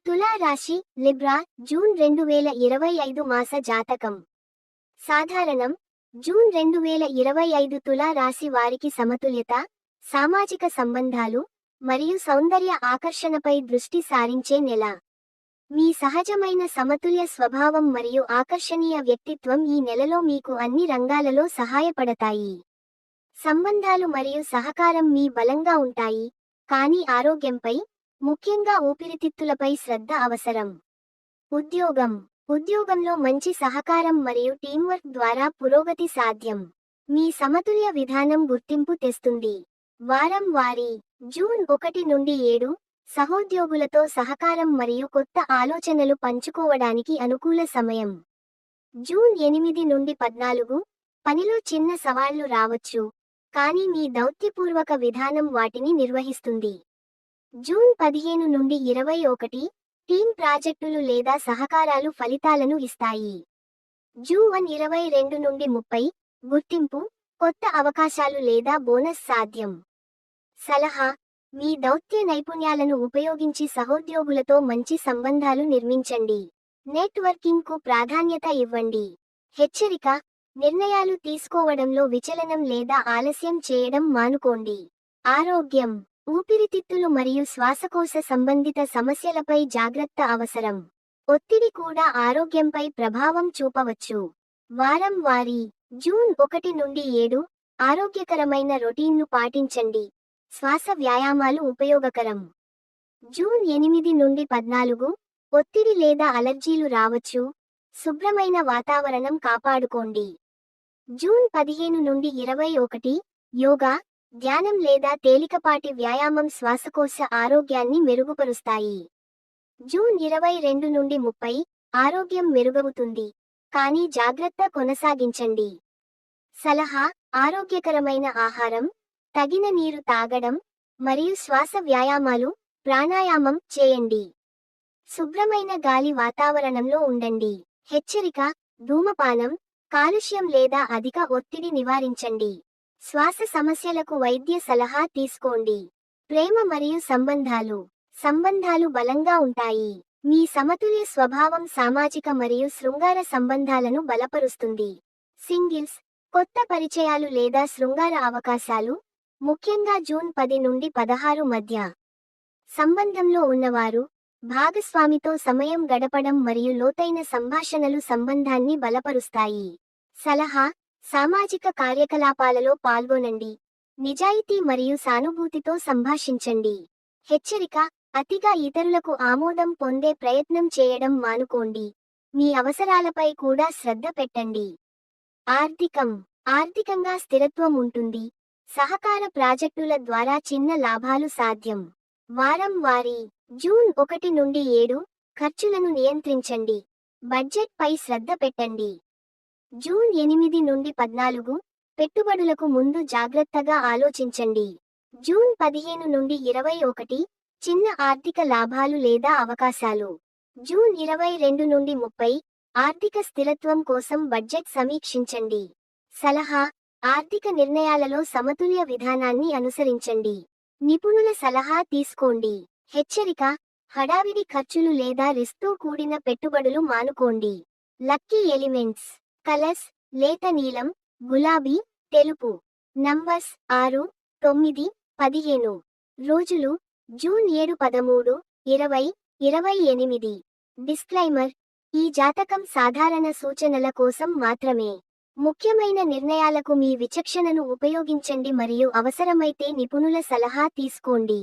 తులా రాశి Libra June 2025 మాస జాతకం. సాధారణం. జూన్ 2025 తులా రాశి వారికి సమతుల్యత, సామాజిక సంబంధాలు మరియు సౌందర్య ఆకర్షణపై దృష్టి సారించే నెల. మీ సహజమైన సమతుల్య స్వభావం మరియు ఆకర్షణీయ వ్యక్తిత్వం ఈ నెలలో మీకు అన్ని రంగాలలో సహాయపడతాయి. సంబంధాలు మరియు సహకారం మీ బలంగా ఉంటాయి, కానీ ఆరోగ్యంపై, ముఖ్యంగా ఊపిరితిత్తులపై శ్రద్ధ అవసరం. ఉద్యోగంలో మంచి సహకారం మరియు టీంవర్క్ ద్వారా పురోగతి సాధ్యం. మీ సమతుల్య విధానం గుర్తింపు తెస్తుంది. వారం వారీ. జూన్ 1 నుండి 7 సహోద్యోగులతో సహకారం మరియు కొత్త ఆలోచనలు పంచుకోవడానికి అనుకూల సమయం. జూన్ 8 నుండి 14 పనిలో చిన్న సవాళ్లు రావచ్చు, కానీ మీ దౌత్యపూర్వక విధానం వాటిని నిర్వహిస్తుంది. జూన్ 15 నుండి 21 టీమ్ ప్రాజెక్టులు లేదా సహకారాలు ఫలితాలను ఇస్తాయి. జూన్ 22 నుండి 30 గుర్తింపు, కొత్త అవకాశాలు లేదా బోనస్ సాధ్యం. సలహా: మీ దౌత్య నైపుణ్యాలను ఉపయోగించి సహోద్యోగులతో మంచి సంబంధాలు నిర్మించండి. నెట్వర్కింగ్కు ప్రాధాన్యత ఇవ్వండి. హెచ్చరిక: నిర్ణయాలు తీసుకోవడంలో విచలనం లేదా ఆలస్యం చేయడం మానుకోండి. ఆరోగ్యం. ఊపిరితిత్తులు మరియు శ్వాసకోశ సంబంధిత సమస్యలపై జాగ్రత్త అవసరం. ఒత్తిడి కూడా ఆరోగ్యంపై ప్రభావం చూపవచ్చు. వారం వారీ. జూన్ 1 నుండి 7 ఆరోగ్యకరమైన రొటీన్ను పాటించండి. శ్వాస వ్యాయామాలు ఉపయోగకరం. జూన్ 8 నుండి 14 ఒత్తిడి లేదా అలర్జీలు రావచ్చు, శుభ్రమైన వాతావరణం కాపాడుకోండి. జూన్ 15 నుండి 21 యోగా, ధ్యానం లేదా తేలికపాటి వ్యాయామం శ్వాసకోశ ఆరోగ్యాన్ని మెరుగుపరుస్తాయి. జూన్ 22 నుండి 30 ఆరోగ్యం మెరుగవుతుంది, కానీ జాగ్రత్త కొనసాగించండి. సలహా: ఆరోగ్యకరమైన ఆహారం, తగిన నీరు తాగడం, మరియు శ్వాస వ్యాయామాలు, ప్రాణాయామం చేయండి. శుభ్రమైన గాలి వాతావరణంలో ఉండండి. హెచ్చరిక: ధూమపానం, కాలుష్యం లేదా అధిక ఒత్తిడి నివారించండి. శ్వాస సమస్యలకు వైద్య సలహా తీసుకోండి. ప్రేమ మరియు సంబంధాలు బలంగా ఉంటాయి. మీ సమతుల్య స్వభావం సామాజిక మరియు శృంగార సంబంధాలను బలపరుస్తుంది. సింగిల్స్, కొత్త పరిచయాలు లేదా శృంగార అవకాశాలు, ముఖ్యంగా జూన్ 10 నుండి 16 మధ్య. సంబంధంలో ఉన్నవారు, భాగస్వామితో సమయం గడపడం మరియు లోతైన సంభాషణలు సంబంధాన్ని బలపరుస్తాయి. సలహా: సామాజిక కార్యకలాపాలలో పాల్గొనండి. నిజాయితీ మరియు సానుభూతితో సంభాషించండి. హెచ్చరిక: అతిగా ఇతరులకు ఆమోదం పొందే ప్రయత్నం చేయడం మానుకోండి. మీ అవసరాలపై కూడా శ్రద్ధ పెట్టండి. ఆర్థికంగా స్థిరత్వం ఉంటుంది. సహకార ప్రాజెక్టుల ద్వారా చిన్న లాభాలు సాధ్యం. వారం వారీ. జూన్ 1 నుండి 7 ఖర్చులను నియంత్రించండి. బడ్జెట్ పై శ్రద్ధ పెట్టండి. జూన్ 8 నుండి 14 పెట్టుబడులకు ముందు జాగ్రత్తగా ఆలోచించండి. జూన్ 15 నుండి 21 చిన్న ఆర్థిక లాభాలు లేదా అవకాశాలు. జూన్ 22 నుండి 30 ఆర్థిక స్థిరత్వం కోసం బడ్జెట్ సమీక్షించండి. సలహా: ఆర్థిక నిర్ణయాలలో సమతుల్య విధానాన్ని అనుసరించండి. నిపుణుల సలహా తీసుకోండి. హెచ్చరిక: హడావిడి ఖర్చులు లేదా రిస్క్తో కూడిన పెట్టుబడులు మానుకోండి. Lucky elements. కలర్స్: లేత నీలం, గులాబీ, తెలుపు. నంబర్స్: 6, 9, 15. రోజులు: జూన్ 7, 13, 20, 28. డిస్క్లైమర్: ఈ జాతకం సాధారణ సూచనల కోసం మాత్రమే. ముఖ్యమైన నిర్ణయాలకు మీ విచక్షణను ఉపయోగించండి మరియు అవసరమైతే నిపుణుల సలహా తీసుకోండి.